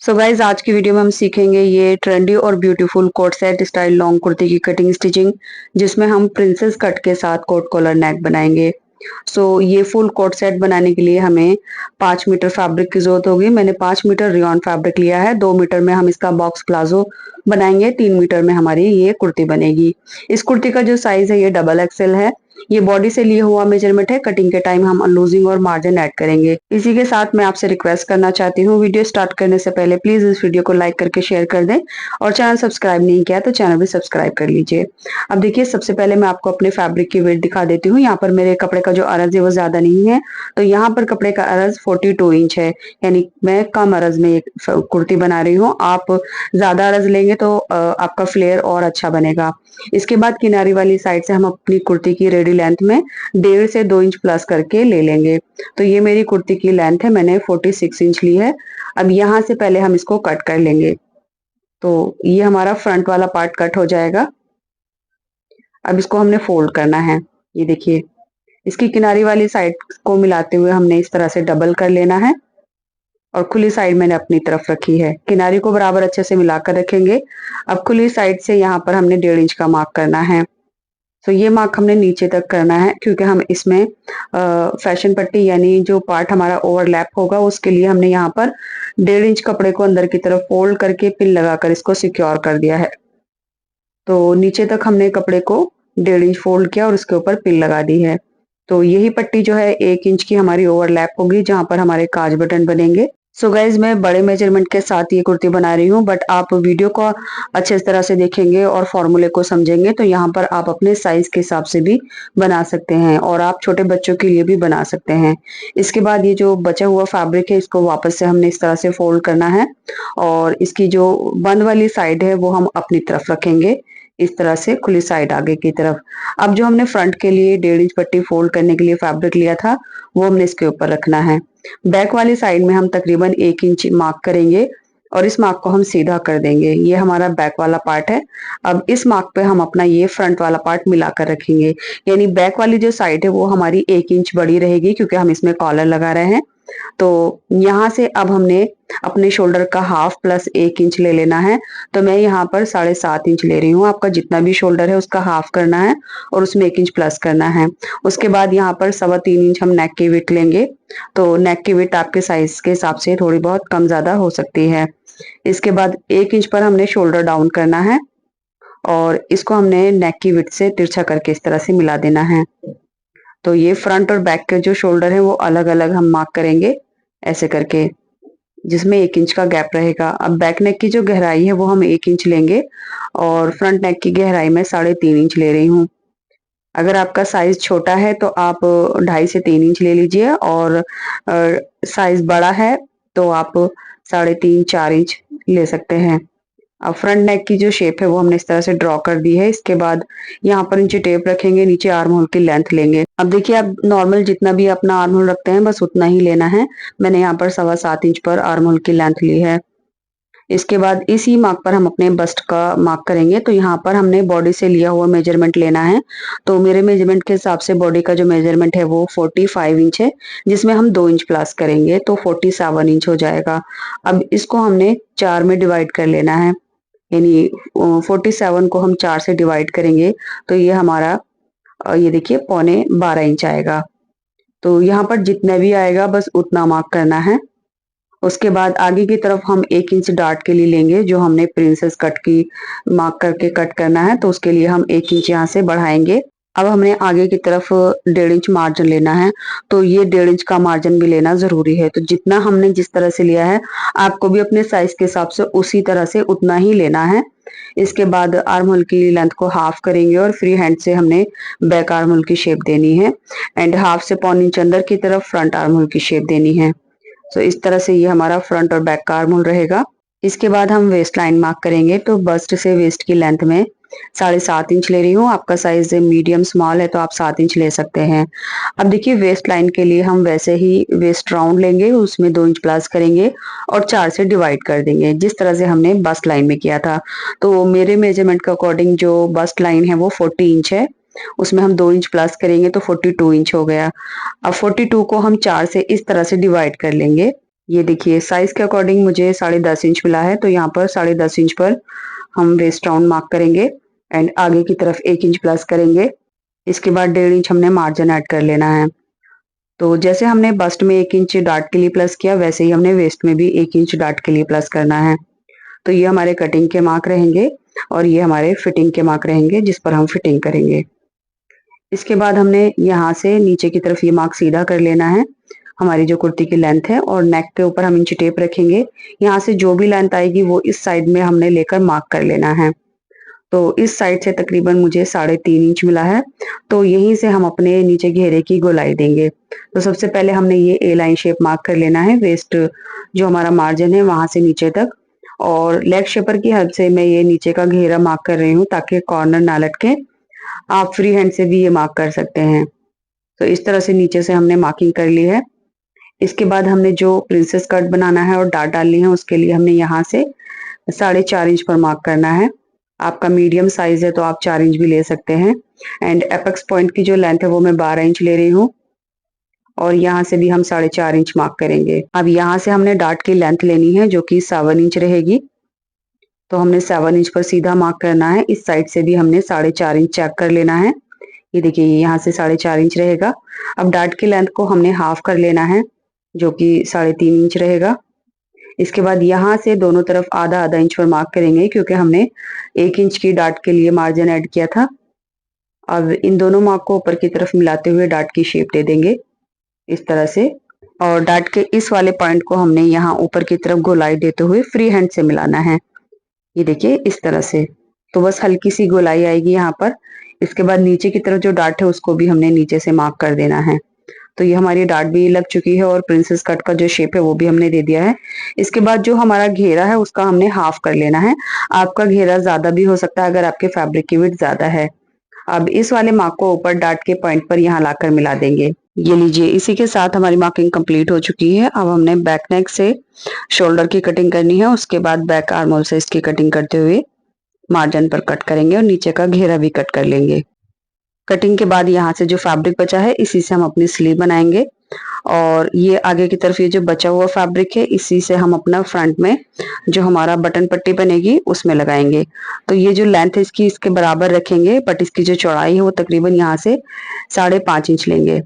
So guys आज की video में हम सीखेंगे ये ट्रेंडी और beautiful coat set style long kurti की कटिंग स्टिचिंग, जिसमें हम प्रिंसेस कट के साथ कोट कॉलर नेक बनाएंगे। ये फुल कोट सेट बनाने के लिए हमें 5 मीटर फैब्रिक की जरूरत होगी। मैंने 5 मीटर रियॉन फैब्रिक लिया है। 2 मीटर में हम इसका बॉक्स प्लाजो बनाएंगे। 3 मीटर में हमारी ये कुर्ती बनेगी। इस कुर्ती का जो साइज है ये डबल एक्सएल है। ये बॉडी से लिया हुआ मेजरमेंट है। कटिंग के टाइम हम लूजिंग और मार्जिन ऐड करेंगे। इसी के साथ मैं आपसे रिक्वेस्ट करना चाहती हूँ, वीडियो स्टार्ट करने से पहले प्लीज इस वीडियो को लाइक करके शेयर कर दें और चैनल सब्सक्राइब नहीं किया तो चैनल भी सब्सक्राइब कर लीजिए। अब देखिए, सबसे पहले मैं आपको अपने फैब्रिक की वेट दिखा देती हूँ। यहाँ पर मेरे कपड़े का जो अरज है वो ज्यादा नहीं है, तो यहाँ पर कपड़े का अरज 42 इंच है, यानी मैं कम अरज में एक कुर्ती बना रही हूँ। आप ज्यादा अरज लेंगे तो आपका फ्लेयर और अच्छा बनेगा। इसके बाद किनारी वाली साइड से हम अपनी कुर्ती की रेडी लेंथ में 1.5 से 2 इंच प्लस करके ले लेंगे। तो ये मेरी कुर्ती की लेंथ है, मैंने 46 इंच ली है। अब यहाँ से पहले हम इसको कट कर लेंगे। तो ये हमारा फ्रंट वाला पार्ट कट हो जाएगा। अब इसको हमने फोल्ड करना है। ये देखिए, इसकी किनारी वाली साइड को मिलाते हुए हमने इस तरह से डबल कर लेना है और खुली साइड मैंने अपनी तरफ रखी है। किनारी को बराबर अच्छे से मिलाकर रखेंगे। अब खुली साइड से यहाँ पर हमने 1.5 इंच का मार्क करना है। तो ये मार्क हमने नीचे तक करना है, क्योंकि हम इसमें फैशन पट्टी यानी जो पार्ट हमारा ओवरलैप होगा उसके लिए हमने यहाँ पर 1.5 इंच कपड़े को अंदर की तरफ फोल्ड करके पिन लगाकर इसको सिक्योर कर दिया है। तो नीचे तक हमने कपड़े को 1.5 इंच फोल्ड किया और उसके ऊपर पिन लगा दी है। तो यही पट्टी जो है 1 इंच की हमारी ओवरलैप होगी, जहां पर हमारे काज बटन बनेंगे। सो गाइज, मैं बड़े मेजरमेंट के साथ ये कुर्ती बना रही हूँ, बट आप वीडियो को अच्छे तरह से देखेंगे और फॉर्मूले को समझेंगे तो यहाँ पर आप अपने साइज के हिसाब से भी बना सकते हैं और आप छोटे बच्चों के लिए भी बना सकते हैं। इसके बाद ये जो बचा हुआ फैब्रिक है इसको वापस से हमने इस तरह से फोल्ड करना है और इसकी जो बंद वाली साइड है वो हम अपनी तरफ रखेंगे, इस तरह से खुली साइड आगे की तरफ। अब जो हमने फ्रंट के लिए 1.5 इंच पट्टी फोल्ड करने के लिए फैब्रिक लिया था वो हमने इसके ऊपर रखना है। बैक वाली साइड में हम तकरीबन 1 इंच मार्क करेंगे और इस मार्क को हम सीधा कर देंगे। ये हमारा बैक वाला पार्ट है। अब इस मार्क पे हम अपना ये फ्रंट वाला पार्ट मिलाकर रखेंगे, यानी बैक वाली जो साइड है वो हमारी 1 इंच बड़ी रहेगी, क्योंकि हम इसमें कॉलर लगा रहे हैं। तो यहाँ से अब हमने अपने शोल्डर का हाफ प्लस 1 इंच ले लेना है। तो मैं यहाँ पर 7.5 इंच ले रही हूँ। आपका जितना भी शोल्डर है उसका हाफ करना है और उसमें 1 इंच प्लस करना है। उसके बाद यहाँ पर 3.25 इंच हम नेक की विड्थ लेंगे। तो नेक की विड्थ आपके साइज के हिसाब से थोड़ी बहुत कम ज्यादा हो सकती है। इसके बाद 1 इंच पर हमने शोल्डर डाउन करना है और इसको हमने नेक की विड्थ से तिरछा करके इस तरह से मिला देना है। तो ये फ्रंट और बैक के जो शोल्डर है वो अलग अलग हम मार्क करेंगे ऐसे करके, जिसमें 1 इंच का गैप रहेगा। अब बैक नेक की जो गहराई है वो हम 1 इंच लेंगे और फ्रंट नेक की गहराई में 3.5 इंच ले रही हूँ। अगर आपका साइज छोटा है तो आप 2.5 से 3 इंच ले लीजिए और साइज बड़ा है तो आप 3.5-4 इंच ले सकते हैं। अब फ्रंट नेक की जो शेप है वो हमने इस तरह से ड्रॉ कर दी है। इसके बाद यहाँ पर नीचे टेप रखेंगे, नीचे आर्म होल की लेंथ लेंगे। अब देखिए, आप नॉर्मल जितना भी अपना आर्म होल रखते हैं बस उतना ही लेना है। मैंने यहाँ पर 7.25 इंच पर आर्म होल की लेंथ ली है। इसके बाद इसी मार्क पर हम अपने बस्ट का मार्क करेंगे। तो यहाँ पर हमने बॉडी से लिया हुआ मेजरमेंट लेना है। तो मेरे मेजरमेंट के हिसाब से बॉडी का जो मेजरमेंट है वो 45 इंच है, जिसमें हम 2 इंच प्लस करेंगे तो 47 इंच हो जाएगा। अब इसको हमने 4 में डिवाइड कर लेना है, यानी 47 को हम 4 से डिवाइड करेंगे तो ये हमारा ये देखिए 12.25 इंच आएगा। तो यहाँ पर जितना भी आएगा बस उतना मार्क करना है। उसके बाद आगे की तरफ हम 1 इंच डार्ट के लिए लेंगे, जो हमने प्रिंसेस कट की मार्क करके कट करना है, तो उसके लिए हम 1 इंच यहाँ से बढ़ाएंगे। अब हमने आगे की तरफ 1.5 इंच मार्जिन लेना है। तो ये 1.5 इंच का मार्जिन भी लेना जरूरी है। तो जितना हमने जिस तरह से लिया है आपको भी अपने साइज के हिसाब से उसी तरह से उतना ही लेना है। इसके बाद आर्म होल की लेंथ को हाफ करेंगे और फ्री हैंड से हमने बैक आर्म होल की शेप देनी है एंड हाफ से 1.25 इंच अंदर की तरफ फ्रंट आर्म होल की शेप देनी है। तो इस तरह से ये हमारा फ्रंट और बैक का आर्म होल रहेगा। इसके बाद हम वेस्ट लाइन मार्क करेंगे। तो बस्ट से वेस्ट की लेंथ में 7.5 इंच ले रही हूँ। आपका साइज मीडियम स्मॉल है तो आप 7 इंच ले सकते हैं। अब देखिए, वेस्ट लाइन के लिए हम वैसे ही वेस्ट राउंड लेंगे, उसमें 2 इंच प्लस करेंगे और 4 से डिवाइड कर देंगे, जिस तरह से हमने बस्ट लाइन में किया था। तो मेरे मेजरमेंट के अकॉर्डिंग जो बस्ट लाइन है वो 40 इंच है, उसमें हम 2 इंच प्लस करेंगे तो 42 इंच हो गया। अब 42 को हम 4 से इस तरह से डिवाइड कर लेंगे, ये देखिए साइज के अकॉर्डिंग मुझे 10.5 इंच मिला है, तो यहाँ पर 10.5 इंच पर हम वेस्ट राउंड मार्क करेंगे एंड आगे की तरफ 1 इंच प्लस करेंगे। इसके बाद 1.5 इंच हमने मार्जिन ऐड कर लेना है। तो जैसे हमने बस्ट में 1 इंच डार्ट के लिए प्लस किया, वैसे ही हमने वेस्ट में भी 1 इंच डार्ट के लिए प्लस करना है। तो ये हमारे कटिंग के मार्क रहेंगे और ये हमारे फिटिंग के मार्क रहेंगे जिस पर हम फिटिंग करेंगे। इसके बाद हमने यहाँ से नीचे की तरफ ये मार्क सीधा कर लेना है, हमारी जो कुर्ती की लेंथ है, और नेक के ऊपर हम इंची टेप रखेंगे। यहाँ से जो भी लेंथ आएगी वो इस साइड में हमने लेकर मार्क कर लेना है। तो इस साइड से तकरीबन मुझे 3.5 इंच मिला है, तो यहीं से हम अपने नीचे घेरे की गोलाई देंगे। तो सबसे पहले हमने ये ए लाइन शेप मार्क कर लेना है, वेस्ट जो हमारा मार्जिन है वहां से नीचे तक, और लेग शेपर की हेल्प से मैं ये नीचे का घेरा मार्क कर रही हूँ ताकि कॉर्नर ना लटके। आप फ्री हैंड से भी ये मार्क कर सकते हैं। तो इस तरह से नीचे से हमने मार्किंग कर ली है। इसके बाद हमने जो प्रिंसेस कट बनाना है और डार्ट डालनी है उसके लिए हमने यहाँ से 4.5 इंच पर मार्क करना है। आपका मीडियम साइज है तो आप 4 इंच भी ले सकते हैं। एंड एपेक्स पॉइंट की जो लेंथ है वो मैं 12 इंच ले रही हूँ, और यहाँ से भी हम 4.5 इंच मार्क करेंगे। अब यहाँ से हमने डार्ट की लेंथ लेनी है जो कि 7 इंच रहेगी, तो हमने 7 इंच पर सीधा मार्क करना है। इस साइड से भी हमने 4.5 इंच चेक कर लेना है। ये देखिए यहाँ से 4.5 इंच रहेगा। अब डार्ट की लेंथ को हमने हाफ कर लेना है जो कि 3.5 इंच रहेगा। इसके बाद यहाँ से दोनों तरफ आधा आधा इंच पर मार्क करेंगे क्योंकि हमने 1 इंच की डार्ट के लिए मार्जिन ऐड किया था। अब इन दोनों मार्क को ऊपर की तरफ मिलाते हुए डार्ट की शेप दे देंगे इस तरह से, और डार्ट के इस वाले पॉइंट को हमने यहाँ ऊपर की तरफ गोलाई देते हुए फ्री हैंड से मिलाना है। ये देखिए इस तरह से, तो बस हल्की सी गोलाई आएगी यहाँ पर। इसके बाद नीचे की तरफ जो डार्ट है उसको भी हमने नीचे से मार्क कर देना है। तो ये हमारी डार्ट भी लग चुकी है और प्रिंसेस कट का जो शेप है वो भी हमने दे दिया है। इसके बाद जो हमारा घेरा है उसका हमने हाफ कर लेना है। आपका घेरा ज्यादा भी हो सकता है अगर आपके फैब्रिक की विड्थ ज्यादा है। अब इस वाले मार्क को ऊपर डार्ट के पॉइंट पर यहाँ लाकर मिला देंगे। ये लीजिए, इसी के साथ हमारी मार्किंग कंप्लीट हो चुकी है। अब हमने बैक नेक से शोल्डर की कटिंग करनी है, उसके बाद बैक आर्म होल से इसकी कटिंग करते हुए मार्जिन पर कट करेंगे और नीचे का घेरा भी कट कर लेंगे। कटिंग के बाद यहाँ से जो फैब्रिक बचा है इसी से हम अपनी स्लीव बनाएंगे, और ये आगे की तरफ ये जो बचा हुआ फैब्रिक है इसी से हम अपना फ्रंट में जो हमारा बटन पट्टी बनेगी उसमें लगाएंगे। तो ये जो लेंथ है इसकी इसके बराबर रखेंगे, बट इसकी जो चौड़ाई है वो तकरीबन यहाँ से 5.5 इंच लेंगे।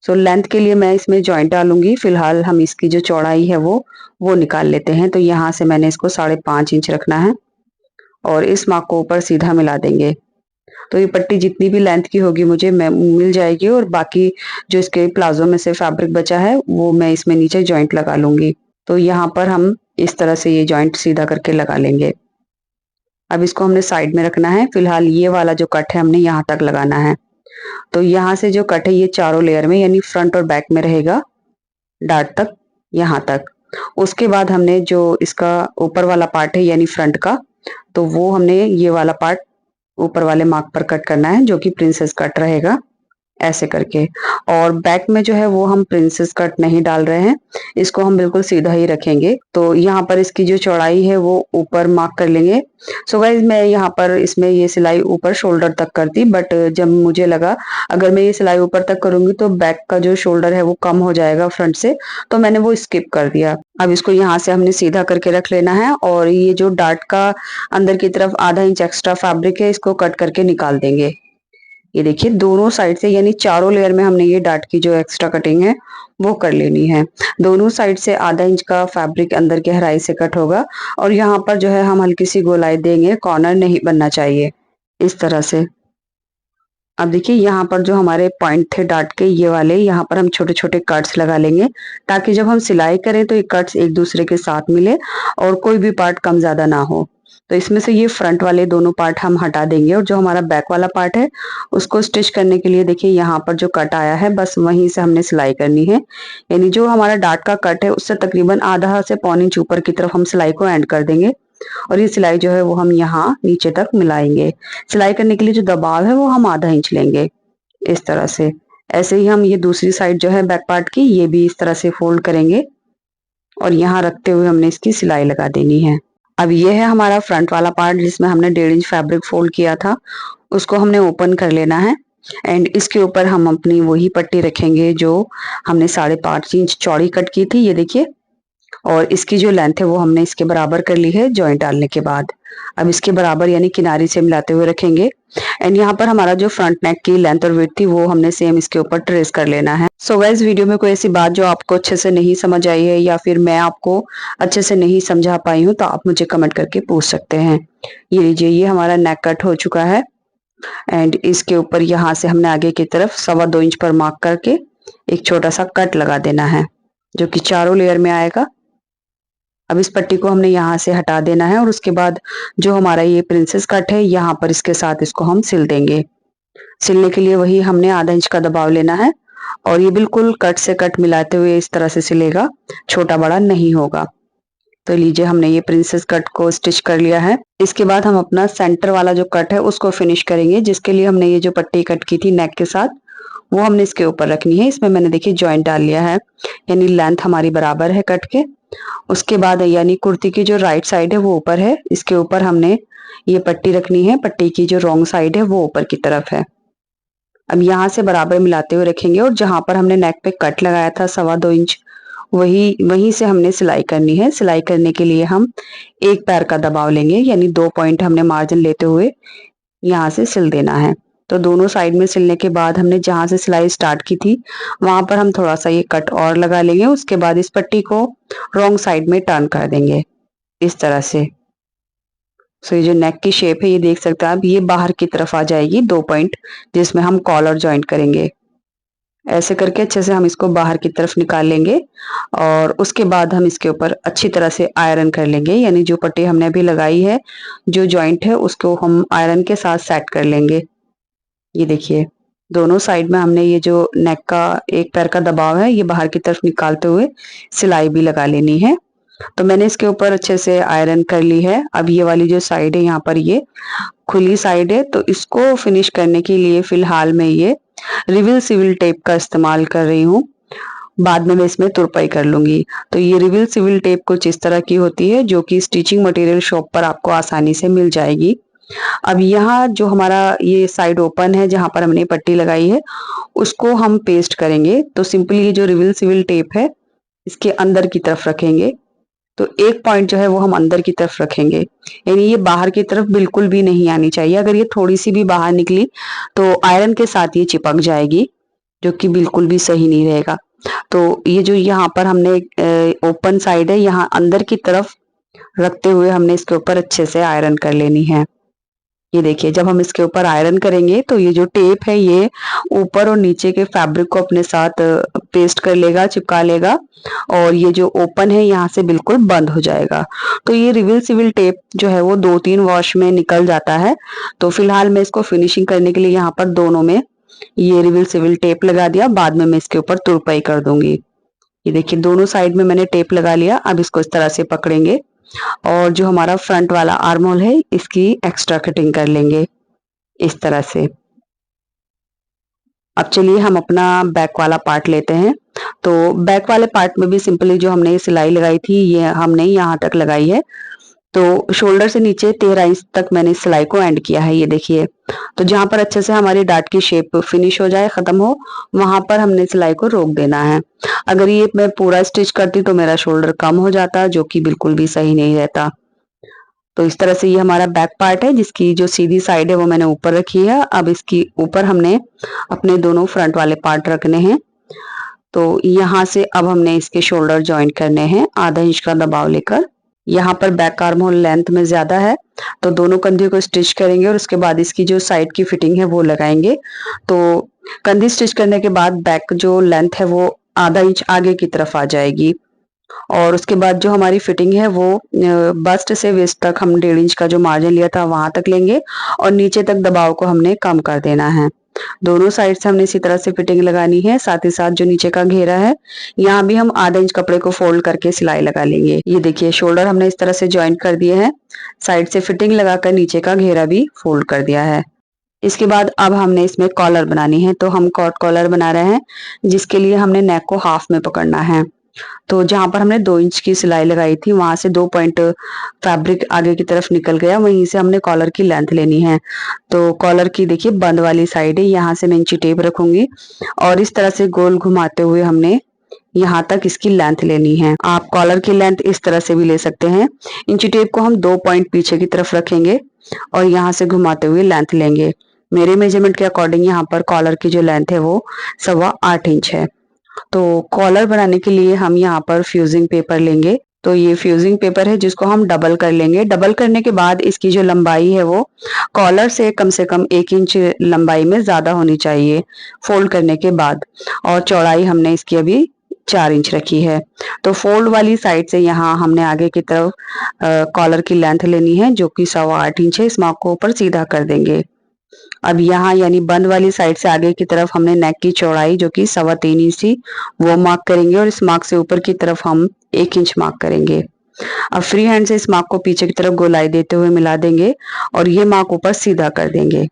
सो लेंथ के लिए मैं इसमें जॉइंट डालूंगी। फिलहाल हम इसकी जो चौड़ाई है वो निकाल लेते हैं। तो यहाँ से मैंने इसको 5.5 इंच रखना है और इस मार्क को ऊपर सीधा मिला देंगे। तो ये पट्टी जितनी भी लेंथ की होगी मुझे मिल जाएगी, और बाकी जो इसके प्लाजो में से फैब्रिक बचा है वो मैं इसमें नीचे जॉइंट लगा लूंगी। तो यहाँ पर हम इस तरह से ये जॉइंट सीधा करके लगा लेंगे। अब इसको हमने साइड में रखना है। फिलहाल ये वाला जो कट है हमने यहाँ तक लगाना है। तो यहाँ से जो कट है ये चारों लेयर में यानी फ्रंट और बैक में रहेगा, डार्ट तक, यहाँ तक। उसके बाद हमने जो इसका ऊपर वाला पार्ट है यानी फ्रंट का, तो वो हमने ये वाला पार्ट ऊपर वाले मार्क पर कट करना है जो कि प्रिंसेस कट रहेगा, ऐसे करके। और बैक में जो है वो हम प्रिंसेस कट नहीं डाल रहे हैं, इसको हम बिल्कुल सीधा ही रखेंगे। तो यहाँ पर इसकी जो चौड़ाई है वो ऊपर मार्क कर लेंगे। सो गाइस मैं यहाँ पर इसमें ये सिलाई ऊपर शोल्डर तक करती, बट जब मुझे लगा अगर मैं ये सिलाई ऊपर तक करूंगी तो बैक का जो शोल्डर है वो कम हो जाएगा फ्रंट से, तो मैंने वो स्किप कर दिया। अब इसको यहाँ से हमने सीधा करके रख लेना है, और ये जो डार्ट का अंदर की तरफ आधा इंच एक्स्ट्रा फैब्रिक है इसको कट करके निकाल देंगे। ये देखिए दोनों साइड से यानी चारों लेयर में हमने ये डार्ट की जो एक्स्ट्रा कटिंग है वो कर लेनी है। दोनों साइड से आधा इंच का फैब्रिक अंदर गहराई से कट होगा, और यहाँ पर जो है हम हल्की सी गोलाई देंगे, कॉर्नर नहीं बनना चाहिए, इस तरह से। अब देखिए यहाँ पर जो हमारे पॉइंट थे डार्ट के ये वाले, यहाँ पर हम छोटे छोटे कट्स लगा लेंगे ताकि जब हम सिलाई करें तो ये कट्स एक दूसरे के साथ मिले और कोई भी पार्ट कम ज्यादा ना हो। तो इसमें से ये फ्रंट वाले दोनों पार्ट हम हटा देंगे, और जो हमारा बैक वाला पार्ट है उसको स्टिच करने के लिए देखिए यहाँ पर जो कट आया है बस वहीं से हमने सिलाई करनी है। यानी जो हमारा डार्ट का कट है उससे तकरीबन आधा से पौन इंच ऊपर की तरफ हम सिलाई को एंड कर देंगे, और ये सिलाई जो है वो हम यहाँ नीचे तक मिलाएंगे। सिलाई करने के लिए जो दबाव है वो हम आधा इंच लेंगे, इस तरह से। ऐसे ही हम ये दूसरी साइड जो है बैक पार्ट की ये भी इस तरह से फोल्ड करेंगे, और यहाँ रखते हुए हमने इसकी सिलाई लगा देनी है। अब ये है हमारा फ्रंट वाला पार्ट जिसमें हमने 1.5 इंच फैब्रिक फोल्ड किया था, उसको हमने ओपन कर लेना है। एंड इसके ऊपर हम अपनी वही पट्टी रखेंगे जो हमने 5.5 इंच चौड़ी कट की थी, ये देखिए। और इसकी जो लेंथ है वो हमने इसके बराबर कर ली है जॉइंट डालने के बाद। अब इसके बराबर यानी किनारी से मिलाते हुए रखेंगे। एंड यहाँ पर हमारा जो फ्रंट नेक की लेंथ और विड्थ थी वो हमने सेम इसके ऊपर ट्रेस कर लेना है। सो गाइस, वीडियो में कोई ऐसी बात जो आपको अच्छे से नहीं समझ आई है या फिर मैं आपको अच्छे से नहीं समझा पाई हूँ तो आप मुझे कमेंट करके पूछ सकते हैं। ये लीजिए, ये हमारा नेक कट हो चुका है। एंड इसके ऊपर यहाँ से हमने आगे की तरफ 2.25 इंच पर मार्क करके एक छोटा सा कट लगा देना है जो कि चारों लेयर में आएगा। अब इस पट्टी को हमने यहाँ से हटा देना है और उसके बाद जो हमारा ये प्रिंसेस कट है यहाँ पर इसके साथ इसको हम सिल देंगे। सिलने के लिए वही हमने आधा इंच का दबाव लेना है और ये बिल्कुल कट से कट मिलाते हुए इस तरह से सिलेगा, छोटा बड़ा नहीं होगा। तो लीजिए, हमने ये प्रिंसेस कट को स्टिच कर लिया है। इसके बाद हम अपना सेंटर वाला जो कट है उसको फिनिश करेंगे, जिसके लिए हमने ये जो पट्टी कट की थी नेक के साथ वो हमने इसके ऊपर रखनी है। इसमें मैंने देखिए जॉइंट डाल लिया है, यानी लेंथ हमारी बराबर है कट के। उसके बाद यानी कुर्ती की जो राइट साइड है वो ऊपर है, इसके ऊपर हमने ये पट्टी रखनी है। पट्टी की जो रॉन्ग साइड है वो ऊपर की तरफ है। अब यहाँ से बराबर मिलाते हुए रखेंगे और जहां पर हमने नेक पे कट लगाया था 2.25 इंच, वहीं से हमने सिलाई करनी है। सिलाई करने के लिए हम एक पैर का दबाव लेंगे, यानी 2 पॉइंट हमने मार्जिन लेते हुए यहाँ से सिल देना है। तो दोनों साइड में सिलने के बाद हमने जहां से सिलाई स्टार्ट की थी वहां पर हम थोड़ा सा ये कट और लगा लेंगे। उसके बाद इस पट्टी को रॉन्ग साइड में टर्न कर देंगे इस तरह से। सो ये जो नेक की शेप है ये देख सकते हैं आप, ये बाहर की तरफ आ जाएगी 2 पॉइंट, जिसमें हम कॉलर ज्वाइंट करेंगे। ऐसे करके अच्छे से हम इसको बाहर की तरफ निकाल लेंगे और उसके बाद हम इसके ऊपर अच्छी तरह से आयरन कर लेंगे, यानी जो पट्टी हमने अभी लगाई है, जो जॉइंट है उसको हम आयरन के साथ सेट कर लेंगे। ये देखिए, दोनों साइड में हमने ये जो नेक का एक पैर का दबाव है ये बाहर की तरफ निकालते हुए सिलाई भी लगा लेनी है। तो मैंने इसके ऊपर अच्छे से आयरन कर ली है। अब ये वाली जो साइड है यहाँ पर ये खुली साइड है, तो इसको फिनिश करने के लिए फिलहाल मैं ये रिविल सिविल टेप का इस्तेमाल कर रही हूँ। बाद में मैं इसमें तुरपाई कर लूंगी। तो ये रिविल सिविल टेप कुछ इस तरह की होती है जो कि स्टिचिंग मटेरियल शॉप पर आपको आसानी से मिल जाएगी। अब यहाँ जो हमारा ये साइड ओपन है जहां पर हमने पट्टी लगाई है उसको हम पेस्ट करेंगे। तो सिंपली ये जो रिविल सिविल टेप है इसके अंदर की तरफ रखेंगे। तो एक पॉइंट जो है वो हम अंदर की तरफ रखेंगे, यानी ये बाहर की तरफ बिल्कुल भी नहीं आनी चाहिए। अगर ये थोड़ी सी भी बाहर निकली तो आयरन के साथ ये चिपक जाएगी, जो कि बिल्कुल भी सही नहीं रहेगा। तो ये जो यहाँ पर हमने ओपन साइड है यहाँ अंदर की तरफ रखते हुए हमने इसके ऊपर अच्छे से आयरन कर लेनी है। ये देखिए, जब हम इसके ऊपर आयरन करेंगे तो ये जो टेप है ये ऊपर और नीचे के फैब्रिक को अपने साथ पेस्ट कर लेगा, चिपका लेगा और ये जो ओपन है यहाँ से बिल्कुल बंद हो जाएगा। तो ये रिविल सिविल टेप जो है वो 2-3 वॉश में निकल जाता है। तो फिलहाल मैं इसको फिनिशिंग करने के लिए यहाँ पर दोनों में ये रिविल सिविल टेप लगा दिया, बाद में मैं इसके ऊपर तुरपाई कर दूंगी। ये देखिए, दोनों साइड में मैंने टेप लगा लिया। अब इसको इस तरह से पकड़ेंगे और जो हमारा फ्रंट वाला आर्म होल है इसकी एक्स्ट्रा कटिंग कर लेंगे इस तरह से। अब चलिए हम अपना बैक वाला पार्ट लेते हैं। तो बैक वाले पार्ट में भी सिंपली जो हमने सिलाई लगाई थी ये हमने यहाँ तक लगाई है। तो शोल्डर से नीचे 13 इंच तक मैंने सिलाई को एंड किया है, ये देखिए। तो जहां पर अच्छे से हमारी डाट की शेप फिनिश हो जाए, खत्म हो, वहां पर हमने सिलाई को रोक देना है। अगर ये मैं पूरा स्टिच करती तो मेरा शोल्डर कम हो जाता, जो कि बिल्कुल भी सही नहीं रहता। तो इस तरह से ये हमारा बैक पार्ट है जिसकी जो सीधी साइड है वो मैंने ऊपर रखी है। अब इसकी ऊपर हमने अपने दोनों फ्रंट वाले पार्ट रखने हैं। तो यहाँ से अब हमने इसके शोल्डर ज्वाइन करने हैं आधा इंच का दबाव लेकर। यहाँ पर बैक आर्म होल लेंथ में ज्यादा है तो दोनों कंधे को स्टिच करेंगे और उसके बाद इसकी जो साइड की फिटिंग है वो लगाएंगे। तो कंधी स्टिच करने के बाद बैक जो लेंथ है वो आधा इंच आगे की तरफ आ जाएगी और उसके बाद जो हमारी फिटिंग है वो बस्ट से वेस्ट तक हम 1.5 इंच का जो मार्जिन लिया था वहां तक लेंगे और नीचे तक दबाव को हमने कम कर देना है। दोनों साइड से हमने इसी तरह से फिटिंग लगानी है। साथ ही साथ जो नीचे का घेरा है यहाँ भी हम आधा इंच कपड़े को फोल्ड करके सिलाई लगा लेंगे। ये देखिए, शोल्डर हमने इस तरह से ज्वाइंट कर दिए हैं, साइड से फिटिंग लगाकर नीचे का घेरा भी फोल्ड कर दिया है। इसके बाद अब हमने इसमें कॉलर बनानी है। तो हम कॉट कॉलर बना रहे हैं जिसके लिए हमने नेक को हाफ में पकड़ना है। तो जहाँ पर हमने 2 इंच की सिलाई लगाई थी वहां से 2 पॉइंट फैब्रिक आगे की तरफ निकल गया, वहीं से हमने कॉलर की लेंथ लेनी है। तो कॉलर की देखिए बंद वाली साइड है, यहाँ से मैं इंची टेप रखूंगी और इस तरह से गोल घुमाते हुए हमने यहाँ तक इसकी लेंथ लेनी है। आप कॉलर की लेंथ इस तरह से भी ले सकते हैं। इंची टेप को हम 2 पॉइंट पीछे की तरफ रखेंगे और यहाँ से घुमाते हुए लेंथ लेंगे। मेरे मेजरमेंट के अकॉर्डिंग यहाँ पर कॉलर की जो लेंथ है वो 8.25 इंच है। तो कॉलर बनाने के लिए हम यहाँ पर फ्यूजिंग पेपर लेंगे। तो ये फ्यूजिंग पेपर है जिसको हम डबल कर लेंगे। डबल करने के बाद इसकी जो लंबाई है वो कॉलर से कम 1 इंच लंबाई में ज्यादा होनी चाहिए फोल्ड करने के बाद, और चौड़ाई हमने इसकी अभी 4 इंच रखी है। तो फोल्ड वाली साइड से यहाँ हमने आगे की तरफ कॉलर की लेंथ लेनी है जो कि 8.25 इंच है। इस मार्क को ऊपर सीधा कर देंगे। अब यहाँ यानी बंद वाली साइड से आगे की तरफ हमने नेक की चौड़ाई जो कि 3.25 इंच थी वो मार्क करेंगे और इस मार्क से ऊपर की तरफ हम 1 इंच मार्क करेंगे। अब फ्री हैंड से इस मार्क को पीछे की तरफ गोलाई देते हुए मिला देंगे और ये मार्क ऊपर सीधा कर देंगे।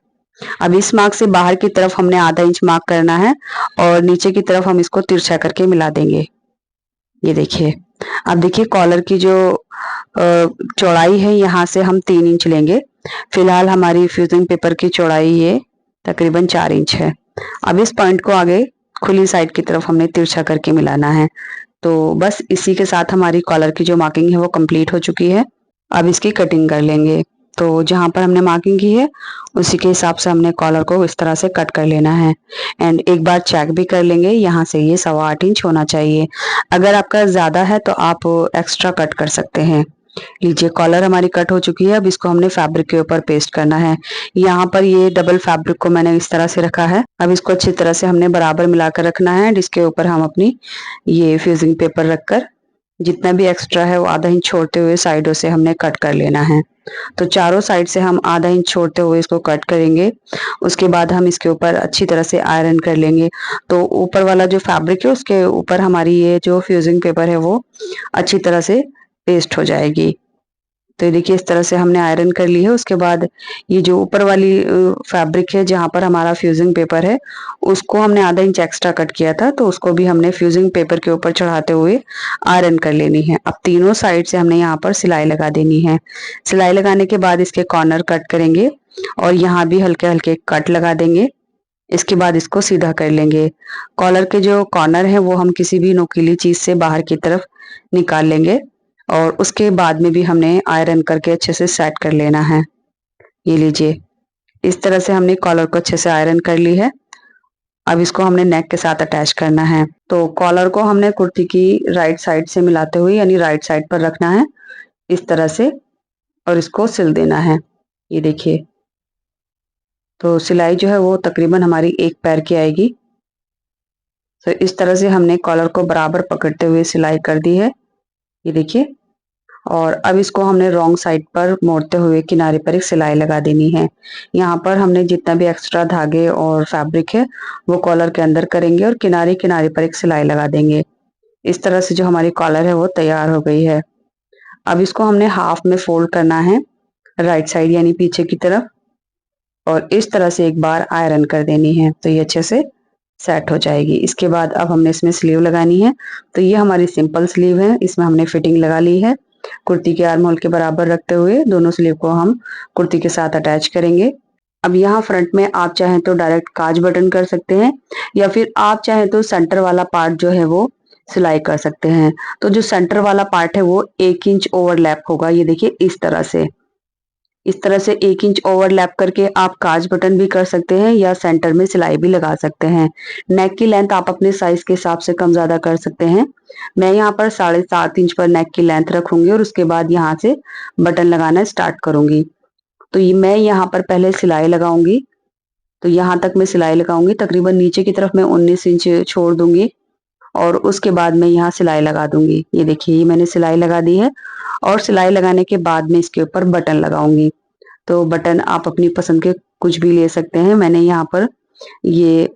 अब इस मार्क से बाहर की तरफ हमने आधा इंच मार्क करना है और नीचे की तरफ हम इसको तिरछा करके मिला देंगे। ये देखिए, अब देखिए कॉलर की जो चौड़ाई है यहाँ से हम 3 इंच लेंगे। फिलहाल हमारी फ्यूजिंग पेपर की चौड़ाई ये तकरीबन 4 इंच है। अब इस पॉइंट को आगे खुली साइड की तरफ हमने तिरछा करके मिलाना है। तो बस इसी के साथ हमारी कॉलर की जो मार्किंग है वो कंप्लीट हो चुकी है। अब इसकी कटिंग कर लेंगे। तो जहां पर हमने मार्किंग की है उसी के हिसाब से हमने कॉलर को इस तरह से कट कर लेना है। एंड एक बार चेक भी कर लेंगे, यहाँ से ये 8.25 इंच होना चाहिए। अगर आपका ज्यादा है तो आप एक्स्ट्रा कट कर सकते हैं। लीजिए, कॉलर हमारी कट हो चुकी है। अब इसको हमने फैब्रिक के ऊपर पेस्ट करना है। यहाँ पर ये डबल फैब्रिक को मैंने इस तरह से रखा है। अब इसको अच्छी तरह से हमने बराबर मिलाकर रखना है। इसके ऊपर हम अपनी ये फ्यूजिंग पेपर रखकर जितना भी एक्स्ट्रा है वो आधा इंच छोड़ते हुए साइडों से हमने कट कर लेना है। तो चारों साइड से हम आधा इंच छोड़ते हुए इसको कट करेंगे। उसके बाद हम इसके ऊपर अच्छी तरह से आयरन कर लेंगे। तो ऊपर वाला जो फैब्रिक है उसके ऊपर हमारी ये जो फ्यूजिंग पेपर है वो अच्छी तरह से पेस्ट हो जाएगी। तो ये देखिए इस तरह से हमने आयरन कर ली है। उसके बाद ये जो ऊपर वाली फैब्रिक है जहाँ पर हमारा फ्यूजिंग पेपर है उसको हमने आधा इंच एक्स्ट्रा कट किया था, तो उसको भी हमने फ्यूजिंग पेपर के ऊपर चढ़ाते हुए आयरन कर लेनी है। अब तीनों साइड से हमने यहाँ पर सिलाई लगा देनी है। सिलाई लगाने के बाद इसके कॉर्नर कट करेंगे और यहाँ भी हल्के हल्के कट लगा देंगे। इसके बाद इसको सीधा कर लेंगे। कॉलर के जो कॉर्नर है वो हम किसी भी नुकीली चीज से बाहर की तरफ निकाल लेंगे और उसके बाद में भी हमने आयरन करके अच्छे से सेट कर लेना है। ये लीजिए, इस तरह से हमने कॉलर को अच्छे से आयरन कर ली है। अब इसको हमने नेक के साथ अटैच करना है। तो कॉलर को हमने कुर्ती की राइट साइड से मिलाते हुए यानी राइट साइड पर रखना है इस तरह से और इसको सिल देना है। ये देखिए, तो सिलाई जो है वो तकरीबन हमारी एक पैर की आएगी। तो इस तरह से हमने कॉलर को बराबर पकड़ते हुए सिलाई कर दी है। ये देखिए, और अब इसको हमने रॉन्ग साइड पर मोड़ते हुए किनारे पर एक सिलाई लगा देनी है। यहाँ पर हमने जितना भी एक्स्ट्रा धागे और फैब्रिक है वो कॉलर के अंदर करेंगे और किनारे किनारे पर एक सिलाई लगा देंगे। इस तरह से जो हमारी कॉलर है वो तैयार हो गई है। अब इसको हमने हाफ में फोल्ड करना है राइट साइड यानी पीछे की तरफ, और इस तरह से एक बार आयरन कर देनी है तो ये अच्छे से सेट हो जाएगी। इसके बाद अब हमने इसमें स्लीव लगानी है। तो ये हमारी सिंपल स्लीव है, इसमें हमने फिटिंग लगा ली है। कुर्ती के आर्म होल के बराबर रखते हुए दोनों स्लीव को हम कुर्ती के साथ अटैच करेंगे। अब यहाँ फ्रंट में आप चाहें तो डायरेक्ट काज बटन कर सकते हैं या फिर आप चाहें तो सेंटर वाला पार्ट जो है वो सिलाई कर सकते हैं। तो जो सेंटर वाला पार्ट है वो 1 इंच ओवरलैप होगा। ये देखिए इस तरह से 1 इंच ओवरलैप करके आप काज बटन भी कर सकते हैं या सेंटर में सिलाई भी लगा सकते हैं। नेक की लेंथ आप अपने साइज के हिसाब से कम ज्यादा कर सकते हैं। मैं यहाँ पर 7.5 इंच पर नेक की लेंथ रखूंगी और उसके बाद यहाँ से बटन लगाना स्टार्ट करूंगी। तो ये मैं यहाँ पर पहले सिलाई लगाऊंगी। तो यहाँ तक मैं सिलाई लगाऊंगी, तकरीबन नीचे की तरफ मैं 19 इंच छोड़ दूंगी और उसके बाद मैं यहाँ सिलाई लगा दूंगी। ये देखिए, ये मैंने सिलाई लगा दी है और सिलाई लगाने के बाद में इसके ऊपर बटन लगाऊंगी। तो बटन आप अपनी पसंद के कुछ भी ले सकते हैं। मैंने यहाँ पर ये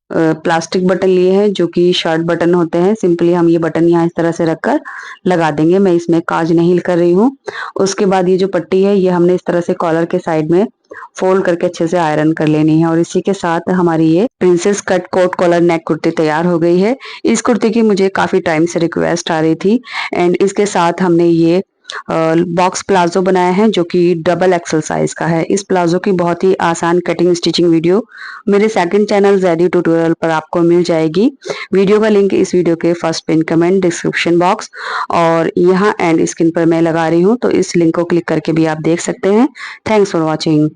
प्लास्टिक बटन लिए हैं जो कि शर्ट बटन होते हैं। सिंपली हम ये बटन यहाँ इस तरह से रखकर लगा देंगे। मैं इसमें काज नहीं कर रही हूँ। उसके बाद ये जो पट्टी है ये हमने इस तरह से कॉलर के साइड में फोल्ड करके अच्छे से आयरन कर लेनी है। और इसी के साथ हमारी ये princess cut coat collar neck kurti तैयार हो गई है। इस कुर्ती की मुझे काफी टाइम से रिक्वेस्ट आ रही थी एंड इसके साथ हमने ये बॉक्स प्लाजो बनाया है जो कि डबल एक्सल साइज का है। इस प्लाजो की बहुत ही आसान कटिंग स्टिचिंग वीडियो मेरे सेकंड चैनल ज़ेडी ट्यूटोरियल पर आपको मिल जाएगी। वीडियो का लिंक इस वीडियो के first pin comment description box और यहाँ एंड स्क्रीन पर मैं लगा रही हूँ, तो इस लिंक को क्लिक करके भी आप देख सकते हैं। Thanks for watching.